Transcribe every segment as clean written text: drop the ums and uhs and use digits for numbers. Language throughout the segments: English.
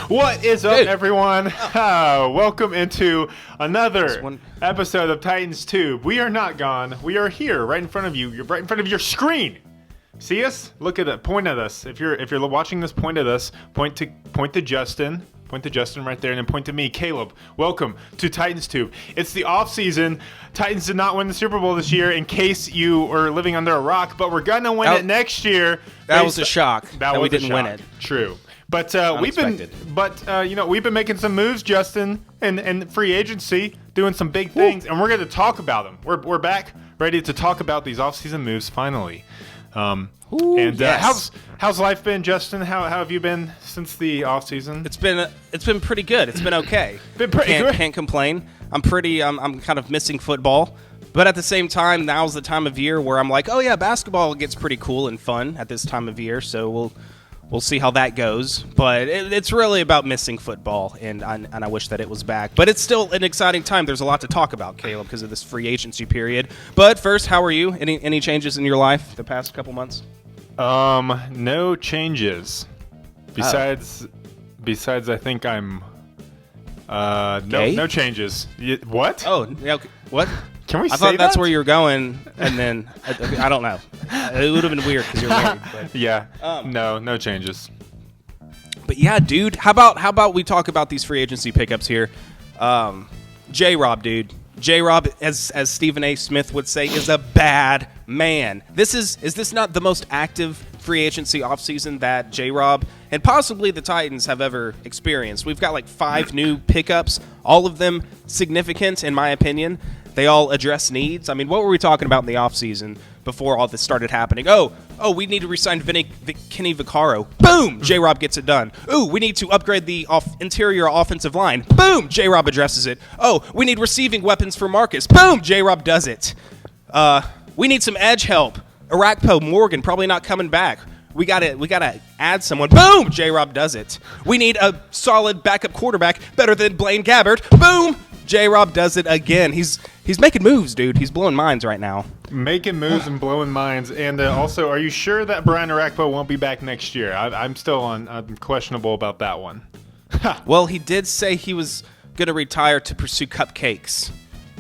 What is up, everyone? Welcome into another episode of Titans Tube. We are not gone. We are here, right in front of you. You're right in front of your screen. See us? Look at it. Point at us. If you're watching this, point at us. Point to Justin. Point to Justin right there, and then point to me, Caleb. Welcome to Titans Tube. It's the offseason. Titans did not win the Super Bowl this year, in case you were living under a rock, but we're going to win it next year. That was a shock that we didn't win it. True. But we've been making some moves, Justin, and free agency, doing some big things, and we're going to talk about them. We're back, ready to talk about these offseason moves finally. Yes. How's life been, Justin? How have you been since the offseason? It's been pretty good. It's been okay. Been pretty good. Can't complain. I'm kind of missing football, but at the same time, now's the time of year where I'm like, oh yeah, basketball gets pretty cool and fun at this time of year. So we'll see how that goes. But it's really about missing football, and I wish that it was back. But it's still an exciting time. There's a lot to talk about, Caleb, because of this free agency period. But first, how are you? Any changes in your life the past couple months? No changes. Besides, I think I'm. No changes. What? Oh, okay. What? Can we say I thought that's that? where you're going, and then I don't know. It would have been weird because you're married. But, yeah. No changes. But yeah, dude. How about we talk about these free agency pickups here? JRob, dude. JRob, as Stephen A. Smith would say, is a bad man. Is this not the most active free agency offseason that JRob and possibly the Titans have ever experienced? We've got like 5 new pickups, all of them significant in my opinion. They all address needs. I mean, what were we talking about in the offseason before all this started happening? Oh, we need to re-sign Kenny Vaccaro. Boom! JRob gets it done. Ooh, we need to upgrade the interior offensive line. Boom! JRob addresses it. Oh, we need receiving weapons for Marcus. Boom! JRob does it. We need some edge help. Arakpo Morgan probably not coming back. We gotta add someone. Boom! JRob does it. We need a solid backup quarterback, better than Blaine Gabbert. Boom! JRob does it again. He's making moves, dude. He's blowing minds right now. Making moves and blowing minds. And also, are you sure that Brian Arakpo won't be back next year? I'm questionable about that one. Well, he did say he was going to retire to pursue cupcakes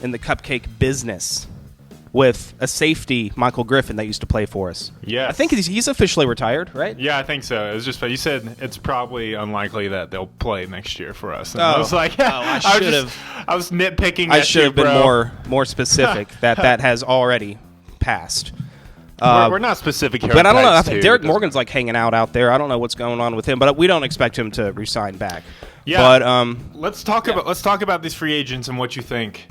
in the cupcake business with a safety, Michael Griffin, that used to play for us. Yeah, I think he's officially retired, right? Yeah, I think so. It was just you said it's probably unlikely that they'll play next year for us. And I was like, I should have. I was nitpicking. I should have been more specific. that has already passed. We're not specific here. But I don't know. I think Derek Morgan's like hanging out there. I don't know what's going on with him, but we don't expect him to resign back. Yeah, but let's talk about these free agents and what you think.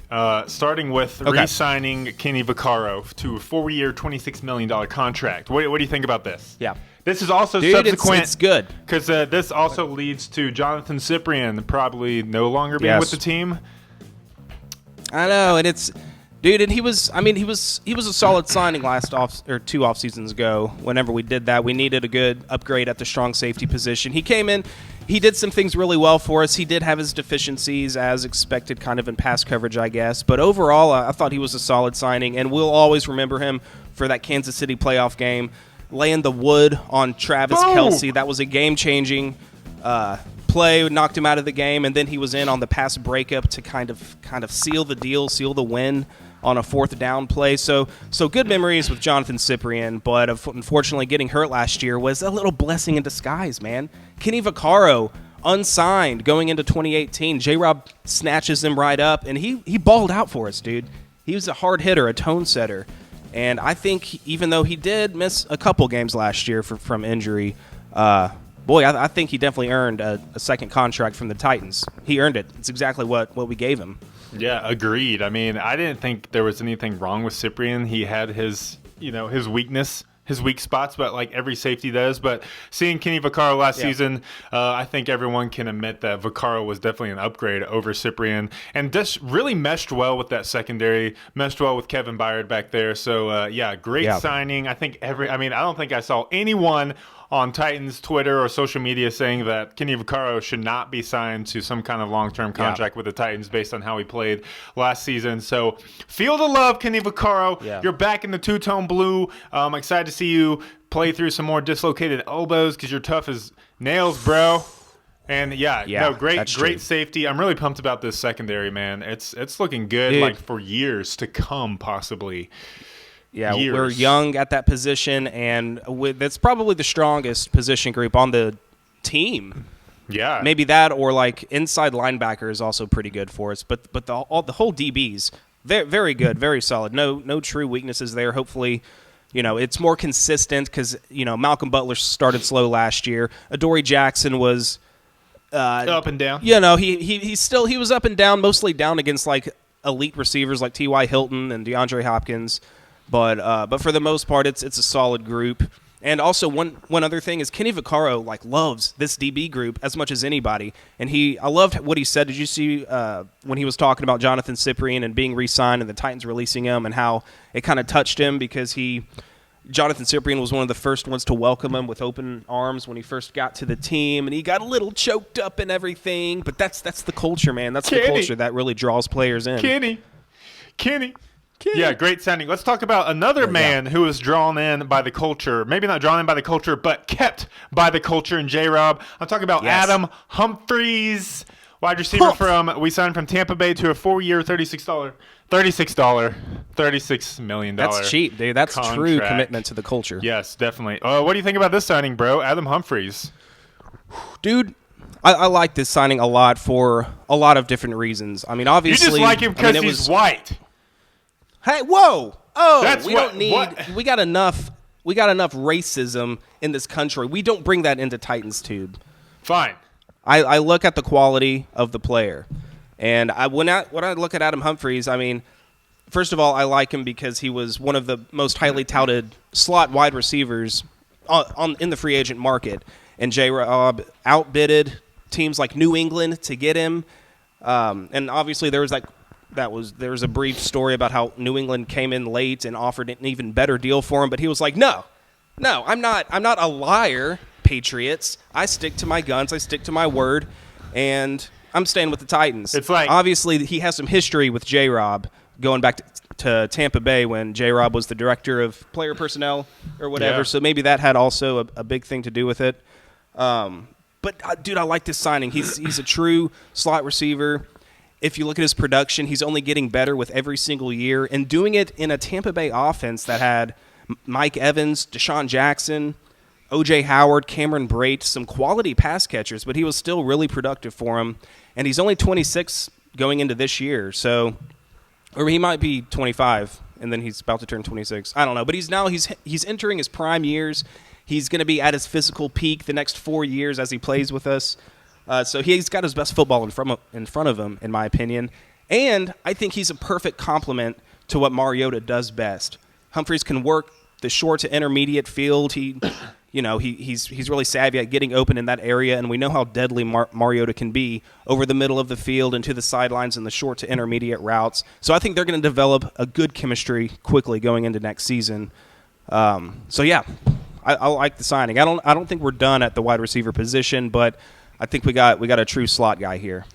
Starting with re-signing Kenny Vaccaro to a 4-year, $26 million contract. What do you think about this? Yeah, this is also subsequent. It's good because this also leads to Johnathan Cyprien probably no longer being with the team. I know, and it's. Dude, and he was a solid signing two off seasons ago. Whenever we did that, we needed a good upgrade at the strong safety position. He came in, he did some things really well for us. He did have his deficiencies as expected, kind of in pass coverage, I guess. But overall, I thought he was a solid signing, and we'll always remember him for that Kansas City playoff game, laying the wood on Travis Kelce. That was a game-changing play, knocked him out of the game, and then he was in on the pass breakup to kind of seal the deal, seal the win on a 4th down play. So good memories with Johnathan Cyprien, but unfortunately getting hurt last year was a little blessing in disguise, man. Kenny Vaccaro, unsigned going into 2018. JRob snatches him right up, and he balled out for us, dude. He was a hard hitter, a tone setter. And I think even though he did miss a couple games last year from injury, I think he definitely earned a second contract from the Titans. He earned it. It's exactly what we gave him. Yeah, agreed. I mean, I didn't think there was anything wrong with Cyprien. He had his weak spots, but like every safety does. But seeing Kenny Vaccaro last season, I think everyone can admit that Vaccaro was definitely an upgrade over Cyprien, and just really meshed well with that secondary, meshed well with Kevin Byard back there. So great signing. I don't think I saw anyone on Titans Twitter or social media saying that Kenny Vaccaro should not be signed to some kind of long-term contract with the Titans based on how he played last season. So feel the love, Kenny Vaccaro. Yeah. You're back in the two-tone blue. I'm excited to see you play through some more dislocated elbows because you're tough as nails, bro. And great safety. I'm really pumped about this secondary, man. It's looking good, Dude. like for years to come, possibly. Yeah, years. We're young at that position, and that's probably the strongest position group on the team. Yeah, Maybe that, or like inside linebacker is also pretty good for us. But the whole DBs, very, very good, very solid. No true weaknesses there. Hopefully, it's more consistent because Malcolm Butler started slow last year. Adoree Jackson was up and down. He was up and down, mostly down against like elite receivers like T.Y. Hilton and DeAndre Hopkins. But for the most part, it's a solid group. And also one other thing is Kenny Vaccaro loves this DB group as much as anybody. And I loved what he said. Did you see when he was talking about Johnathan Cyprien and being re-signed and the Titans releasing him, and how it kind of touched him because Johnathan Cyprien was one of the first ones to welcome him with open arms when he first got to the team, and he got a little choked up and everything. But that's the culture, man. That's the culture that really draws players in. Kenny. Yeah, great sounding. Let's talk about another man who was drawn in by the culture. Maybe not drawn in by the culture, but kept by the culture in JRob. I'm talking about Adam Humphries, wide receiver we signed from Tampa Bay to a 4-year, $36 million. That's cheap, dude. That's contract. True commitment to the culture. Yes, definitely. What do you think about this signing, bro? Adam Humphries. Dude, I like this signing a lot for a lot of different reasons. I mean, obviously, you just like him because he's white. Hey, whoa! Oh, we got enough racism in this country. We don't bring that into Titans tube. Fine. I look at the quality of the player, and when I look at Adam Humphries, I mean, first of all, I like him because he was one of the most highly touted slot wide receivers in the free agent market, and JRob outbidded teams like New England to get him, and obviously there was a brief story about how New England came in late and offered an even better deal for him, but he was like, no, I'm not a liar, Patriots. I stick to my guns, I stick to my word, and I'm staying with the Titans. It's like, obviously he has some history with JRob going back to Tampa Bay when JRob was the director of player personnel or whatever, so maybe that had also a big thing to do with it. But dude, I like this signing. He's a true slot receiver. If you look at his production, he's only getting better with every single year, and doing it in a Tampa Bay offense that had Mike Evans, Deshaun Jackson, O.J. Howard, Cameron Brate, some quality pass catchers, but he was still really productive for him. And he's only 26 going into this year, or he might be 25, and then he's about to turn 26. I don't know, but he's entering his prime years. He's going to be at his physical peak the next 4 years as he plays with us. So he's got his best football in front of him, in my opinion. And I think he's a perfect complement to what Mariota does best. Humphries can work the short to intermediate field. He's really savvy at getting open in that area, and we know how deadly Mariota can be over the middle of the field and to the sidelines in the short to intermediate routes. So I think they're going to develop a good chemistry quickly going into next season. I like the signing. I don't think we're done at the wide receiver position, but I think we got a true slot guy here.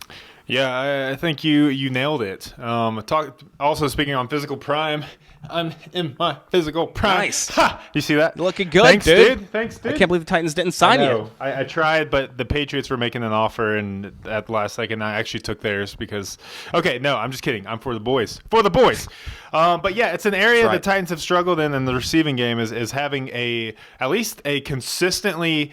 Yeah, I think you nailed it. Also speaking on physical prime, I'm in my physical prime. Nice. Ha! You see that? You're looking good, Thanks, dude. Thanks, dude. I can't believe the Titans didn't sign you. I tried, but the Patriots were making an offer, and at the last second, I actually took theirs because. Okay, no, I'm just kidding. I'm for the boys. For the boys. But yeah, it's an area the Titans have struggled in the receiving game is having at least a consistently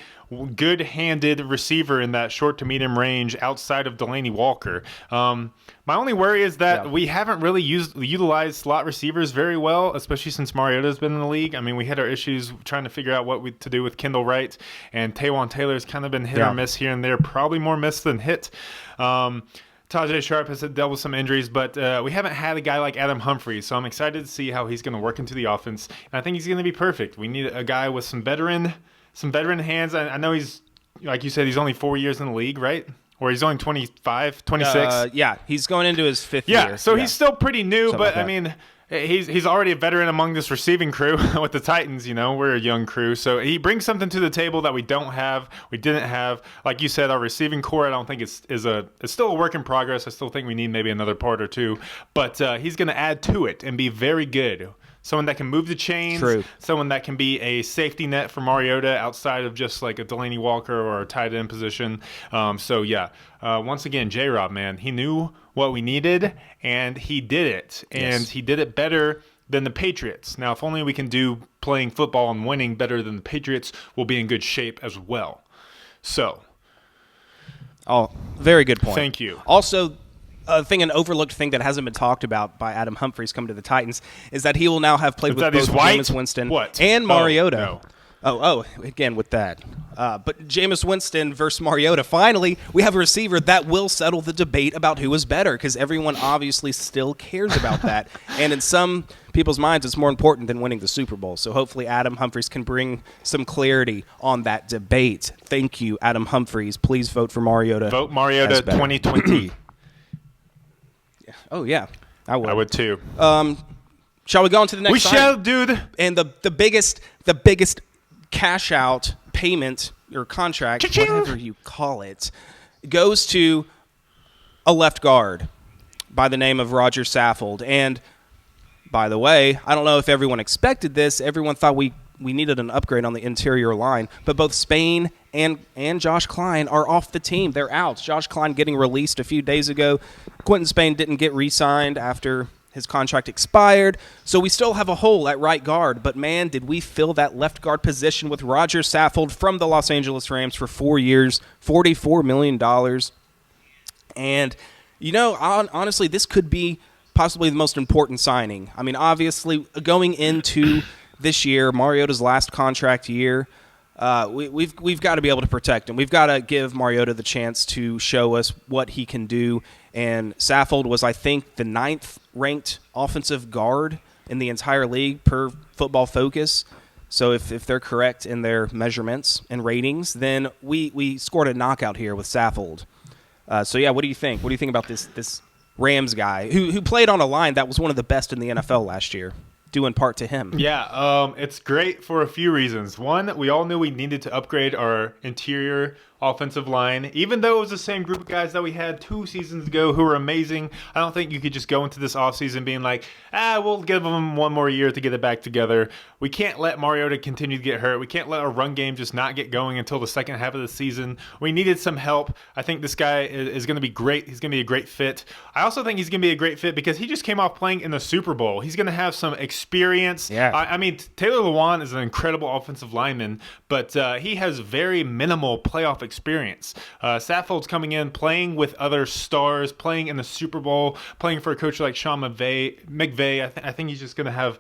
good-handed receiver in that short to medium range outside of Delanie Walker. My only worry is that we haven't really utilized slot receivers very well, especially since Mariota's been in the league. I mean, we had our issues trying to figure out what to do with Kendall Wright, and Taywan Taylor's kind of been hit or miss here and there, probably more miss than hit. Tajay Sharp has dealt with some injuries, but we haven't had a guy like Adam Humphries, so I'm excited to see how he's going to work into the offense. And I think he's going to be perfect. We need a guy with some veteran hands. I know he's, like you said, he's only 4 years in the league, right? Or he's only 25, 26? Yeah, he's going into his fifth year. Yeah, so he's still pretty new, Something but like I mean, he's already a veteran among this receiving crew with the Titans. We're a young crew, so he brings something to the table that we didn't have. Like you said, our receiving core, I don't think it's still a work in progress. I still think we need maybe another part or two, but he's going to add to it and be very good. someone that can move the chains, True. someone that can be a safety net for Mariota outside of just like a Delanie Walker or a tight end position. Once again, JRob, man, he knew what we needed, and he did it. And he did it better than the Patriots. Now, if only we can do playing football and winning better than the Patriots, we'll be in good shape as well. So. Oh, very good point. Thank you. Also, an overlooked thing that hasn't been talked about by Adam Humphries coming to the Titans is that he will now have played with both Jameis Winston and Mariota. Again with that. But Jameis Winston versus Mariota, finally, we have a receiver that will settle the debate about who is better, because everyone obviously still cares about that. And in some people's minds, it's more important than winning the Super Bowl. So hopefully Adam Humphries can bring some clarity on that debate. Thank you, Adam Humphries. Please vote for Mariota. Vote Mariota 2020. Oh, yeah. I would too. Shall we go on to the next? We shall, dude. And the biggest cash out payment or contract, whatever you call it, goes to a left guard by the name of Rodger Saffold. And by the way, I don't know if everyone expected this. Everyone thought we needed an upgrade on the interior line, but both Spain and Josh Klein are off the team. They're out. Josh Klein getting released a few days ago. Quentin Spain didn't get re-signed after his contract expired, so we still have a hole at right guard. But, man, did we fill that left guard position with Rodger Saffold from the Los Angeles Rams for 4 years, $44 million. And, honestly, this could be possibly the most important signing. I mean, obviously, going into this year, Mariota's last contract year, we've got to be able to protect him. We've got to give Mariota the chance to show us what he can do. And Saffold was, I think, the 9th ranked offensive guard in the entire league per Football Focus. So if they're correct in their measurements and ratings, then we scored a knockout here with Saffold. What do you think? What do you think about this Rams guy who played on a line that was one of the best in the NFL last year? Due in part to him. Yeah, it's great for a few reasons. One, we all knew we needed to upgrade our interior offensive line. Even though it was the same group of guys that we had 2 seasons ago who were amazing, I don't think you could just go into this offseason being like, we'll give them one more year to get it back together. We can't let Mariota continue to get hurt. We can't let our run game just not get going until the second half of the season. We needed some help. I think this guy is going to be great. He's going to be a great fit. I also think he's going to be a great fit because he just came off playing in the Super Bowl. He's going to have some experience. Yeah. I mean, Taylor Lewan is an incredible offensive lineman, but he has very minimal playoff experience. Saffold's coming in, playing with other stars, playing in the Super Bowl, playing for a coach like Sean McVay. I think he's just going to have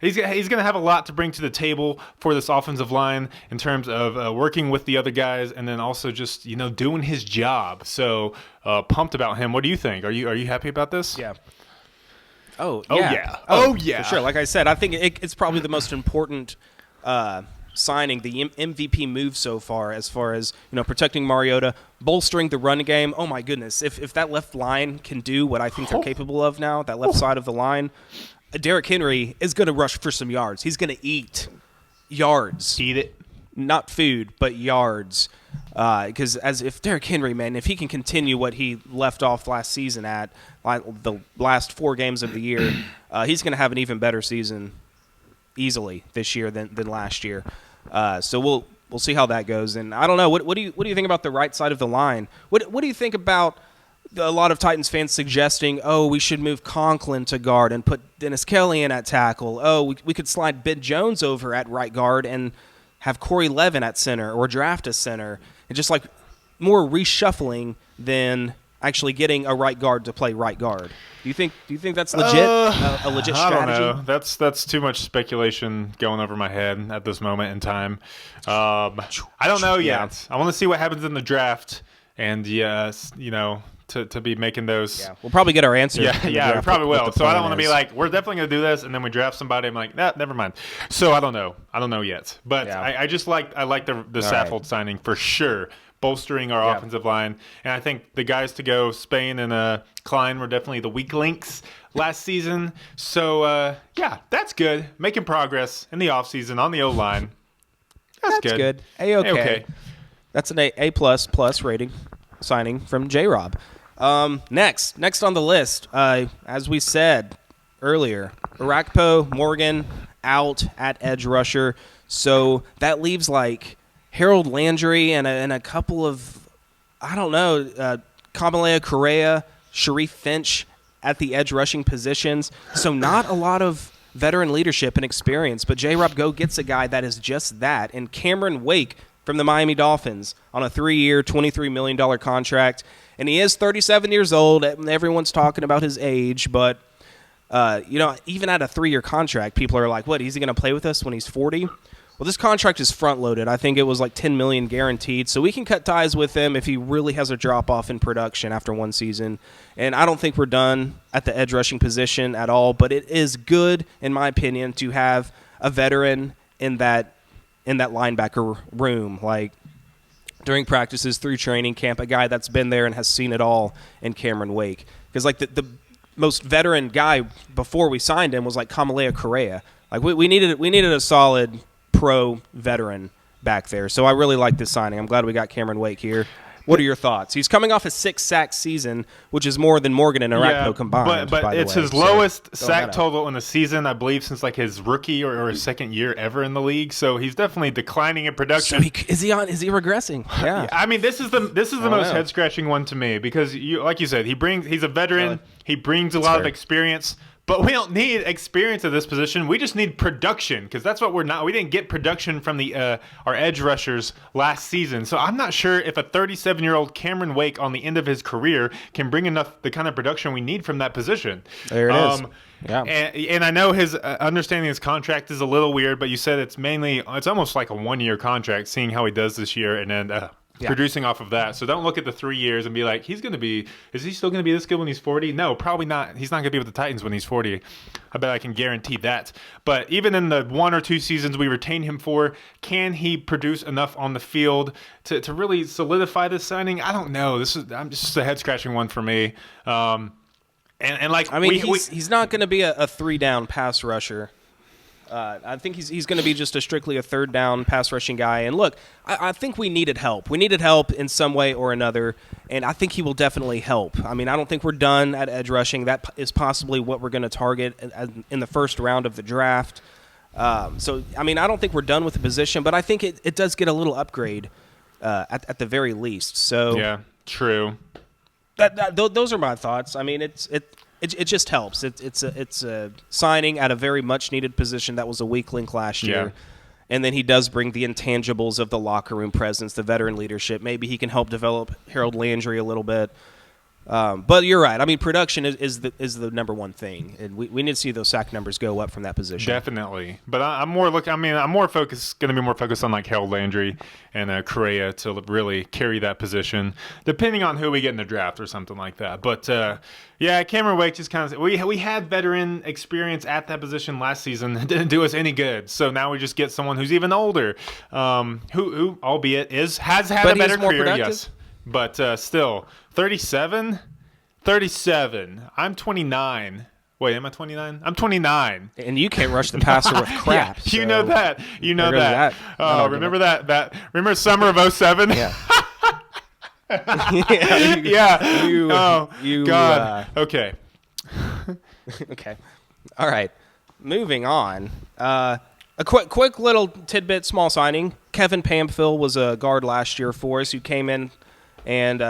He's going to have a lot to bring to the table for this offensive line in terms of working with the other guys, and then also just doing his job. So pumped about him. What do you think? Are you happy about this? Yeah. Oh yeah. For sure. Like I said, I think it's probably the most important signing, the MVP move so far as protecting Mariota, bolstering the run game. Oh my goodness, if that left line can do what I think they're capable of now, that left side of the line, Derrick Henry is going to rush for some yards. He's going to eat yards. Eat it. Not food, but yards. Because if Derrick Henry, man, if he can continue what he left off last season at the last 4 games of the year, he's going to have an even better season easily this year than last year. So we'll see how that goes. And I don't know. What do you think about the right side of the line? What do you think about a lot of Titans fans suggesting, we should move Conklin to guard and put Dennis Kelly in at tackle. We could slide Ben Jones over at right guard and have Corey Levin at center or draft a center. And just like more reshuffling than actually getting a right guard to play right guard. Do you think that's legit? A legit strategy? I don't know. That's too much speculation going over my head at this moment in time. I don't know yet. I want to see what happens in the draft. And to be making those. Yeah, we'll probably get our answer. Yeah, we probably will. So I don't want to be like, we're definitely going to do this, and then we draft somebody. I'm like, never mind. So I don't know yet. But yeah. I like the Saffold signing for sure, bolstering our offensive line. And I think the guys to go, Spain and Klein, were definitely the weak links last season. So, that's good. Making progress in the offseason on the O-line. That's good. A-okay. That's an A++ rating signing from JRob. Next on the list, as we said earlier. Arakpo, Morgan out at edge rusher. So that leaves like Harold Landry and a couple of, I don't know, Kamalea Correa, Sharif Finch at the edge rushing positions. So not a lot of veteran leadership and experience. But JRob Go gets a guy that is just that. And Cameron Wake from the Miami Dolphins on a 3-year, $23 million contract. And he is 37 years old. Everyone's talking about his age, but even at a 3-year contract, people are like, what, is he going to play with us when he's 40? Well, this contract is front-loaded. I think it was like $10 million guaranteed, so we can cut ties with him if he really has a drop-off in production after one season. And I don't think we're done at the edge rushing position at all, but it is good, in my opinion, to have a veteran in that linebacker room, like during practices, through training camp, a guy that's been there and has seen it all in Cameron Wake. Because like the most veteran guy before we signed him was like Kamalea Correa. Like we needed a solid pro veteran back there. So I really like this signing. I'm glad we got Cameron Wake here. What are your thoughts? He's coming off a 6-sack season, which is more than Morgan and Arakpo combined. But it's his lowest sack total in the season, I believe, since like his rookie or his second year ever in the league. So he's definitely declining in production. So is he regressing? Yeah. I mean, this is the most head scratching one to me because like you said, he's a veteran. Really? He brings a lot of experience. But we don't need experience at this position. We just need production because that's what we're not. We didn't get production from our edge rushers last season. So I'm not sure if a 37-year-old Cameron Wake on the end of his career can bring enough the kind of production we need from that position. There it is. Yeah. And I know his understanding his contract is a little weird, but you said it's almost like a 1-year contract, seeing how he does this year, and then producing off of that. So don't look at the 3 years and be like, is he still going to be this good when he's 40? No, probably not. He's not going to be with the Titans when he's 40. I bet I can guarantee that. But even in the 1 or 2 seasons we retain him for, can he produce enough on the field to really solidify this signing? I don't know. I'm just a head-scratching one for me. He's not going to be a 3-down pass rusher. I think he's going to be just strictly a 3rd-down pass rushing guy. And look, I think we needed help. We needed help in some way or another, and I think he will definitely help. I mean, I don't think we're done at edge rushing. That is possibly what we're going to target in the first round of the draft. I don't think we're done with the position, but I think it does get a little upgrade at the very least. So yeah, true. Those are my thoughts. I mean, it just helps. It's a signing at a very much needed position that was a weak link last year. And then he does bring the intangibles of the locker room presence, the veteran leadership. Maybe he can help develop Harold Landry a little bit. But you're right. I mean, production is the number one thing, and we need to see those sack numbers go up from that position. Definitely. But I'm more focused on like Harold Landry and Correa to really carry that position, depending on who we get in the draft or something like that. But Cameron Wake just kind of we had veteran experience at that position last season. It didn't do us any good. So now we just get someone who's even older, who albeit has had a better career. Productive? Yes. But still, 37? 37. I'm 29. Wait, am I 29? I'm 29. And you can't rush the passer with crap. Yeah, you know that. You know that. Oh, remember that? Remember summer of 07? Yeah. God. Okay. Okay. All right. Moving on. A quick little tidbit, small signing. Kevin Pamphil was a guard last year for us who came in and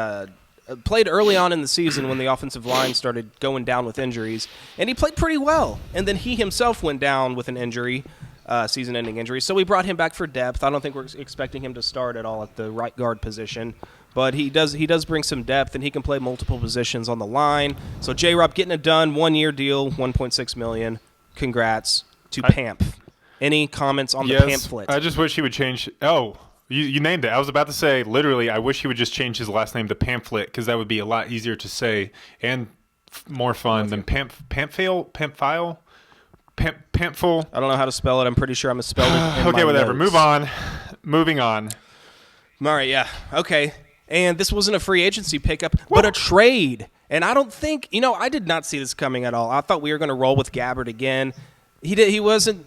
played early on in the season when the offensive line started going down with injuries. And he played pretty well. And then he himself went down with an injury, season-ending injury. So we brought him back for depth. I don't think we're expecting him to start at all at the right guard position. But he does bring some depth, and he can play multiple positions on the line. So JRob getting it done, 1-year deal, $1.6 million. Congrats to Pamp. Any comments on the pamphlet? I just wish he would change. Oh, you named it. I was about to say, literally, I wish he would just change his last name to Pamphlet because that would be a lot easier to say and more fun than Pamphil. Pamphil. I don't know how to spell it. I'm pretty sure I'm misspelled it. Okay, whatever. Notes. Moving on. All right, yeah. Okay. And this wasn't a free agency pickup, but a trade. And I don't think, I did not see this coming at all. I thought we were going to roll with Gabbert again. He wasn't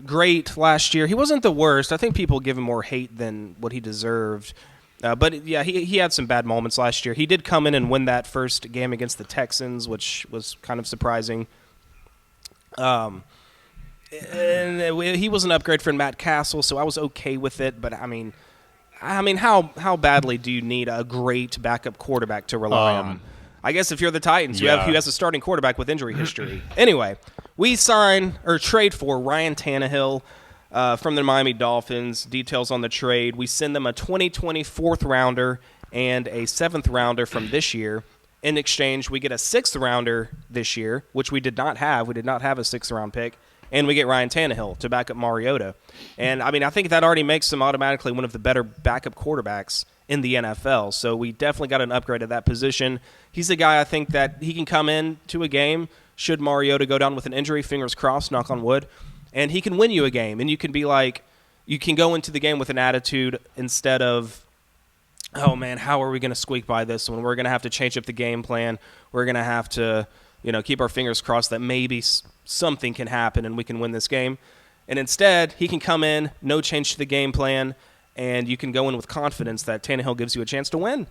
great last year. He wasn't the worst. I think people give him more hate than what he deserved. But yeah, he had some bad moments last year. He did come in and win that first game against the Texans, which was kind of surprising. And he was an upgrade from Matt Castle, so I was okay with it. But I mean, how badly do you need a great backup quarterback to rely on? I guess if you're the Titans, who has a starting quarterback with injury history. Anyway, we trade for Ryan Tannehill from the Miami Dolphins. Details on the trade: we send them a 2020 fourth rounder and a 7th rounder from this year. In exchange, we get a 6th rounder this year, which we did not have. We did not have a 6th round pick. And we get Ryan Tannehill to back up Mariota. And, I mean, I think that already makes him automatically one of the better backup quarterbacks in the NFL. So we definitely got an upgrade at that position. He's a guy I think that he can come in to a game should Mariota go down with an injury, fingers crossed, knock on wood, and he can win you a game. And you can be like, you can go into the game with an attitude instead of, oh, man, how are we going to squeak by this one? We're going to have to change up the game plan. We're going to have to, keep our fingers crossed that maybe something can happen and we can win this game. And instead, he can come in, no change to the game plan, and you can go in with confidence that Tannehill gives you a chance to win.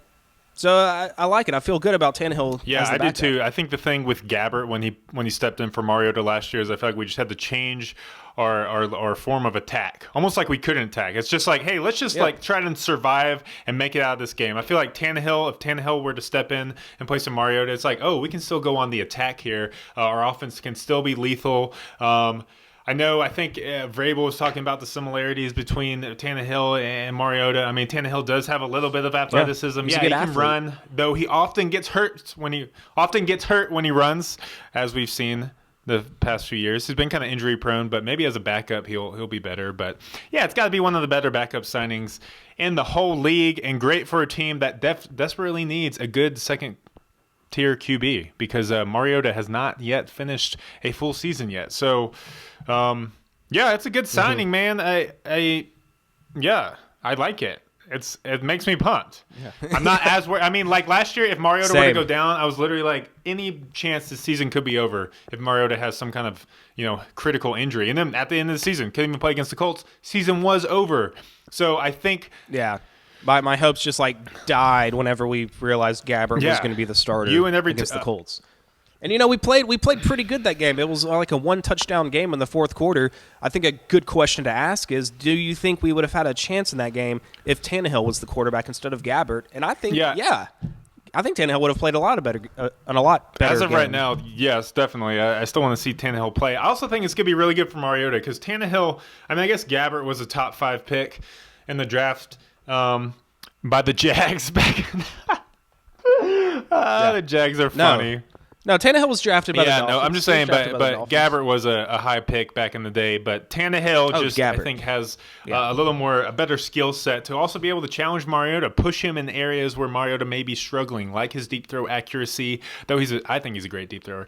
So I like it. I feel good about Tannehill. Yeah, I do too. I think the thing with Gabbert when he stepped in for Mariota last year is I feel like we just had to change our form of attack. Almost like we couldn't attack. It's just like, hey, let's just like try to survive and make it out of this game. I feel like if Tannehill were to step in and play some Mariota, it's like, oh, we can still go on the attack here. Our offense can still be lethal. I think Vrabel was talking about the similarities between Tannehill and Mariota. I mean, Tannehill does have a little bit of athleticism. Yeah, he can run, though he often gets hurt when he runs, as we've seen the past few years. He's been kind of injury prone, but maybe as a backup he'll be better. But yeah, it's got to be one of the better backup signings in the whole league, and great for a team that desperately needs a good second tier QB because Mariota has not yet finished a full season yet. So, it's a good signing, man. I like it. It makes me pumped. Yeah. I'm not as worried. I mean, like last year, if Mariota were to go down, I was literally like, any chance the season could be over if Mariota has some kind of critical injury. And then at the end of the season, couldn't even play against the Colts. Season was over. So I think, my hopes just died whenever we realized Gabbert was going to be the starter against the Colts. And we played pretty good that game. It was like a 1-touchdown game in the fourth quarter. I think a good question to ask is, do you think we would have had a chance in that game if Tannehill was the quarterback instead of Gabbert? And I think I think Tannehill would have played a lot better as of game. right now. Yes, definitely. I still want to see Tannehill play. I also think it's going to be really good for Mariota because Tannehill. I mean, I guess Gabbert was a top 5 pick in the draft by the Jags back. The Jags are funny. No, Tannehill was drafted by the Dolphins. No, I'm just saying, but Gabbert was a high pick back in the day. But Tannehill I think has a better skill set to also be able to challenge Mariota, push him in areas where Mariota may be struggling, like his deep throw accuracy. Though I think he's a great deep thrower.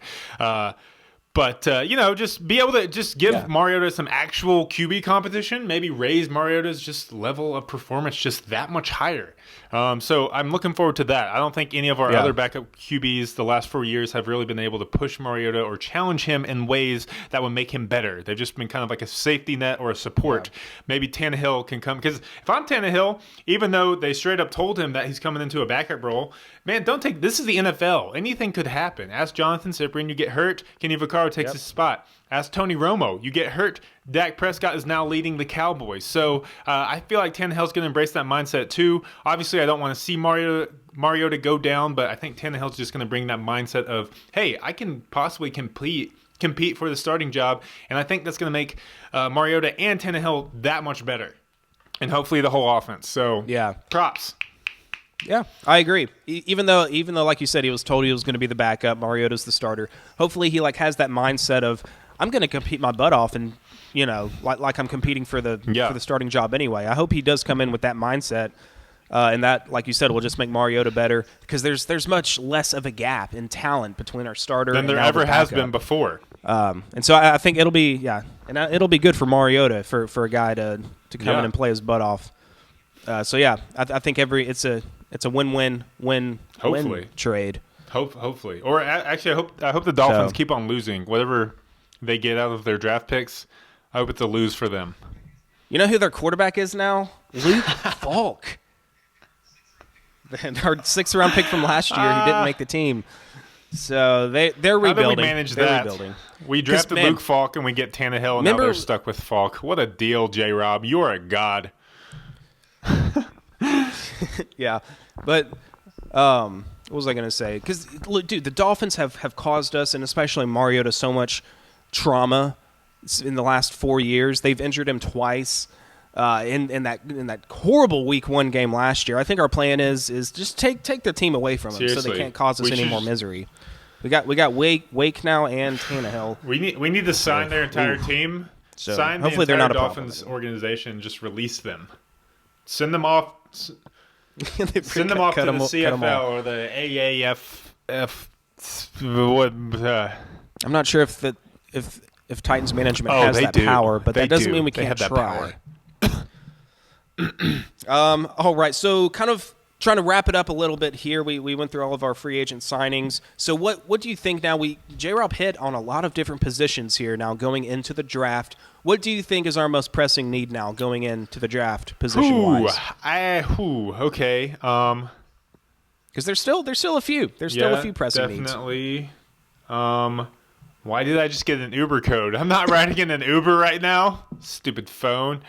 But, just be able to just give Mariota some actual QB competition, maybe raise Mariota's just level of performance just that much higher. So I'm looking forward to that. I don't think any of our other backup QBs the last 4 years have really been able to push Mariota or challenge him in ways that would make him better. They've just been kind of like a safety net or a support. Yeah. Maybe Tannehill can come. Because if I'm Tannehill, even though they straight up told him that he's coming into a backup role, man, this is the NFL. Anything could happen. Ask Johnathan Cyprien, you get hurt, Kenny Vaccaro takes his spot. Ask Tony Romo, you get hurt, Dak Prescott is now leading the Cowboys. So I feel like Tannehill's going to embrace that mindset too. Obviously, I don't want to see Mariota go down, but I think Tannehill's just going to bring that mindset of, hey, I can possibly compete for the starting job, and I think that's going to make Mariota and Tannehill that much better, and hopefully the whole offense. So props. Yeah, I agree. Even though, like you said, he was told he was going to be the backup, Mariota's the starter. Hopefully, he has that mindset of, I'm going to compete my butt off, and like I'm competing for the starting job anyway. I hope he does come in with that mindset, and that, like you said, will just make Mariota better because there's much less of a gap in talent between our starter than there ever has been before. And so I think it'll be it'll be good for Mariota for a guy to come in and play his butt off. I think it's a win-win-win trade. Hopefully. Or actually, I hope the Dolphins keep on losing. Whatever they get out of their draft picks, I hope it's a lose for them. You know who their quarterback is now? Luke Falk. Our 6th-round pick from last year. He didn't make the team. So they're rebuilding. How did we manage that? Rebuilding. We drafted Luke Falk and we get Tannehill, and now they're stuck with Falk. What a deal, JRob. You are a god. Yeah, but what was I going to say? Because, dude, the Dolphins have caused us, and especially Mariota, so much trauma in the last 4 years. They've injured him twice in that horrible Week 1 game last year. I think our plan is just take their team away from them so they can't cause us any more misery. We got Wake now and Tannehill. We need to sign their entire team. So sign hopefully the entire they're not Dolphins organization and just release them. Send them off. Send them off to the CFL or the AAF. I'm not sure if Titans management has that power, but that doesn't mean we can't try. All right, so kind of trying to wrap it up a little bit here. We went through all of our free agent signings. So what do you think now? JRob hit on a lot of different positions here now going into the draft. What do you think is our most pressing need now going into the draft position-wise? Okay. Because there's still a few. There's still a few pressing needs. Definitely. Why did I just get an Uber code? I'm not riding in an Uber right now. Stupid phone.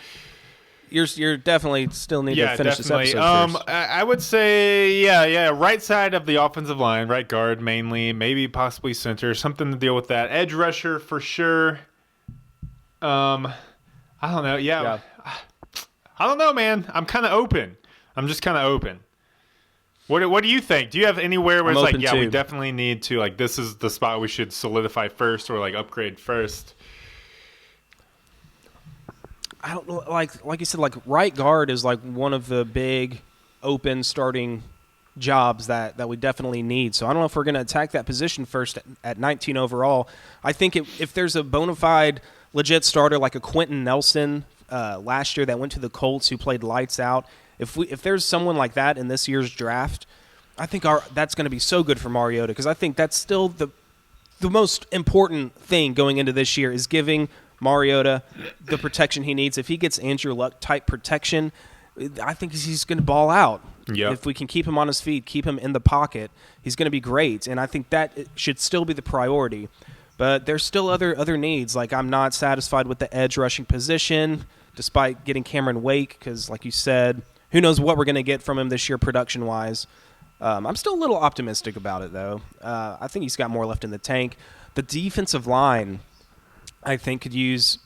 You're definitely still need to finish this episode first. I would say, right side of the offensive line, right guard mainly, maybe possibly center, something to deal with that. Edge rusher for sure. I don't know. Yeah. I don't know, man. I'm kind of open. I'm just kind of open. What do you think? Do you have anywhere where it's like, we definitely need to, like, this is the spot we should solidify first or, like, upgrade first? I don't know. Like you said, like, right guard is, like, one of the big open starting jobs that we definitely need. So I don't know if we're going to attack that position first at 19 overall. I think if there's a bona fide legit starter like a Quentin Nelson last year that went to the Colts who played lights out, if there's someone like that in this year's draft, I think that's going to be so good for Mariota because I think that's still the most important thing going into this year is giving Mariota the protection he needs. If he gets Andrew Luck type protection, I think he's going to ball out. Yep. If we can keep him on his feet, keep him in the pocket, he's going to be great. And I think that should still be the priority. But there's still other needs. Like I'm not satisfied with the edge rushing position, despite getting Cameron Wake, because like you said, who knows what we're going to get from him this year production-wise. I'm still a little optimistic about it, though. I think he's got more left in the tank. The defensive line, I think, could use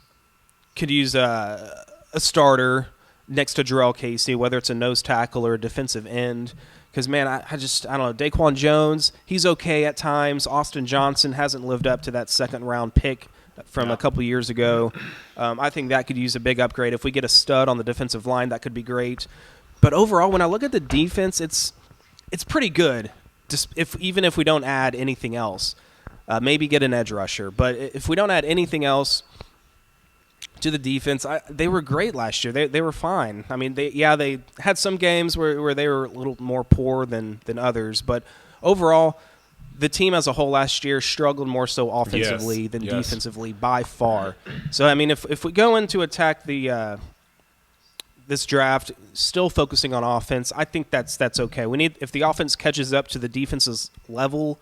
a starter next to Jarrell Casey, whether it's a nose tackle or a defensive end. Because, man, I don't know. Daquan Jones, he's okay at times. Austin Johnson hasn't lived up to that second-round pick from a couple years ago. I think that could use a big upgrade. If we get a stud on the defensive line, that could be great. But overall, when I look at the defense, it's pretty good, even if we don't add anything else. Maybe get an edge rusher. But if we don't add anything else to the defense, they were great last year. They were fine. I mean, they had some games where they were a little more poor than others. But overall, the team as a whole last year struggled more so offensively than defensively by far. So, I mean, if we go in to attack this draft, still focusing on offense, I think that's okay. If the offense catches up to the defense's level,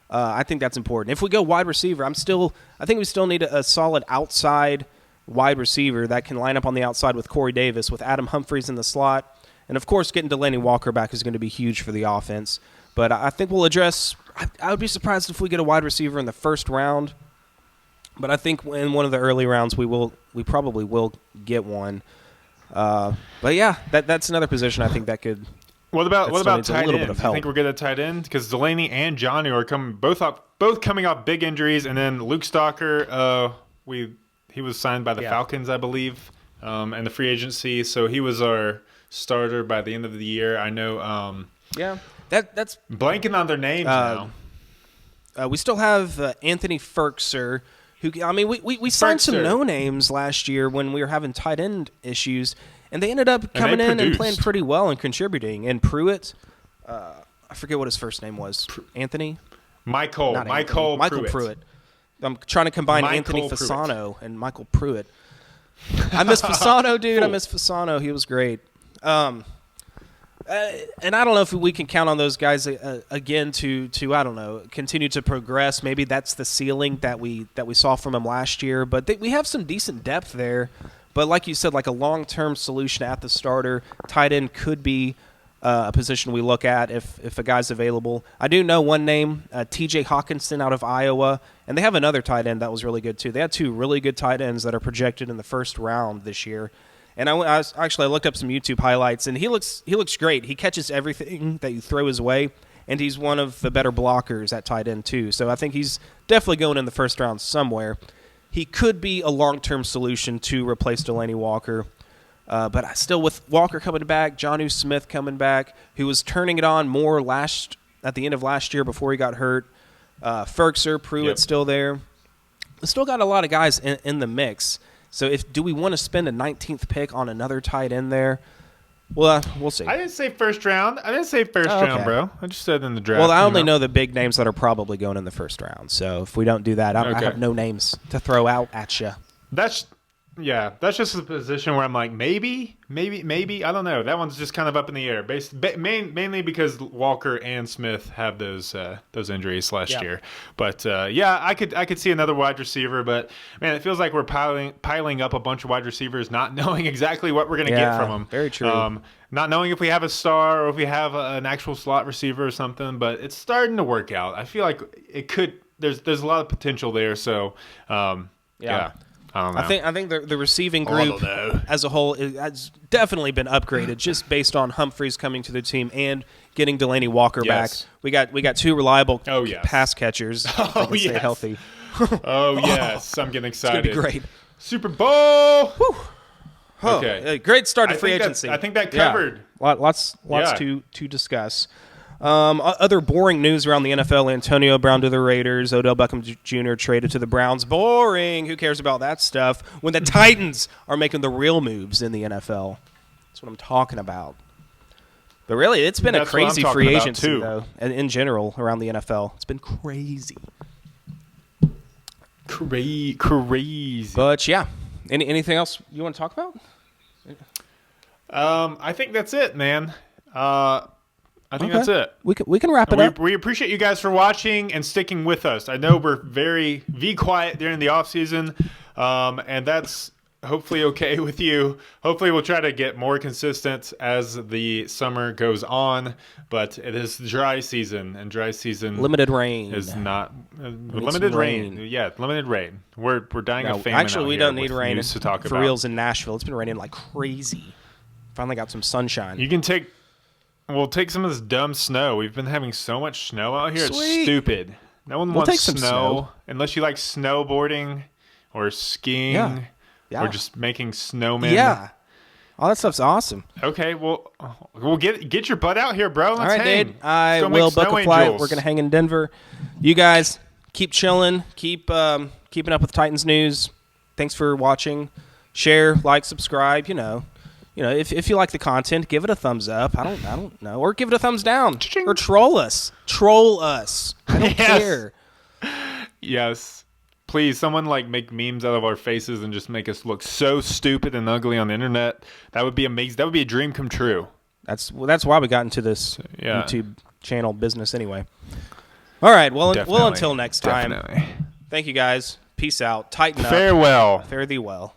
I think that's important. If we go wide receiver, I think we still need a solid outside wide receiver that can line up on the outside with Corey Davis, with Adam Humphries in the slot, and of course getting Delanie Walker back is going to be huge for the offense. But I think we'll address. I would be surprised if we get a wide receiver in the first round, but I think in one of the early rounds we probably will get one. But yeah, that's another position I think that could. What about tight end? Do you think we're good at tight end? Because Delanie and Johnny are both coming off big injuries, and then Luke Stalker, he was signed by the Falcons, I believe, and the free agency, so he was our starter by the end of the year. I know. That's blanking on their names now. We still have Anthony Ferkser. We signed some no-names last year when we were having tight end issues, and they ended up coming in and playing pretty well and contributing. And Pruitt, I forget what his first name was. Anthony? Michael Pruitt. I'm trying to combine Anthony Fasano and Michael Pruitt. I miss Fasano, dude. Cool. I miss Fasano. He was great. And I don't know if we can count on those guys again to I don't know, continue to progress. Maybe that's the ceiling that we saw from them last year. But we have some decent depth there. But like you said, like a long-term solution at the starter, tight end could be a position we look at if a guy's available. I do know one name, T.J. Hawkinson out of Iowa, and they have another tight end that was really good too. They had two really good tight ends that are projected in the first round this year. And I looked up some YouTube highlights, and he looks great. He catches everything that you throw his way, and he's one of the better blockers at tight end too. So I think he's definitely going in the first round somewhere. He could be a long-term solution to replace Delanie Walker. But still, with Walker coming back, Jonnu Smith coming back, who was turning it on more at the end of last year before he got hurt. Ferkser, Pruitt's still there. We still got a lot of guys in the mix. So do we want to spend a 19th pick on another tight end there? Well, we'll see. I didn't say first round. Round, bro. I just said in the draft. Well, I only know the big names that are probably going in the first round. So if we don't do that, I have no names to throw out at you. That's just a position where I'm like, maybe. I don't know. That one's just kind of up in the air, mainly because Walker and Smith have those injuries last year. But I could see another wide receiver. But man, it feels like we're piling up a bunch of wide receivers, not knowing exactly what we're going to get from them. Very true. Not knowing if we have a star or if we have an actual slot receiver or something. But it's starting to work out. I feel like it could. There's a lot of potential there. So yeah. I don't know. I think the receiving group as a whole has definitely been upgraded just based on Humphries coming to the team and getting Delanie Walker back. We got two reliable pass catchers. Stay healthy. Oh yes, I'm getting excited. It's gonna be great. Super Bowl. Whew. Okay, great start to free agency. I think that covered. Lots to discuss. Other boring news around the NFL: Antonio Brown to the Raiders, Odell Beckham Jr. traded to the Browns. Boring. Who cares about that stuff when the Titans are making the real moves in the NFL? That's what I'm talking about. But really, it's been a crazy free agency though, and in general around the NFL, it's been crazy. Crazy. But yeah, anything else you want to talk about? I think that's it, man. I think that's it. We can wrap it up. We appreciate you guys for watching and sticking with us. I know we're very quiet during the off season, and that's hopefully okay with you. Hopefully we'll try to get more consistent as the summer goes on, but it is dry season, and dry season limited rain is not limited rain. Yeah, limited rain. We're dying of famine. Actually, we don't need rain to talk for reals in Nashville. It's been raining like crazy. Finally got some sunshine. We'll take some of this dumb snow. We've been having so much snow out here. Sweet. It's stupid. No one wants snow unless you like snowboarding or skiing or just making snowmen. Yeah. All that stuff's awesome. Okay, well, we'll get your butt out here, bro. Let's hang. Dude. I will book a flight. We're going to hang in Denver. You guys keep chilling. Keep keeping up with Titans news. Thanks for watching. Share, like, subscribe, if you like the content, give it a thumbs up. I don't know. Or give it a thumbs down. Cha-ching. Or troll us. I don't care. Yes. Please, someone make memes out of our faces and just make us look so stupid and ugly on the internet. That would be amazing. That would be a dream come true. That's why we got into this YouTube channel business anyway. All right. Well, until next time. Definitely. Thank you guys. Peace out. Tighten up. Farewell. Fare thee well.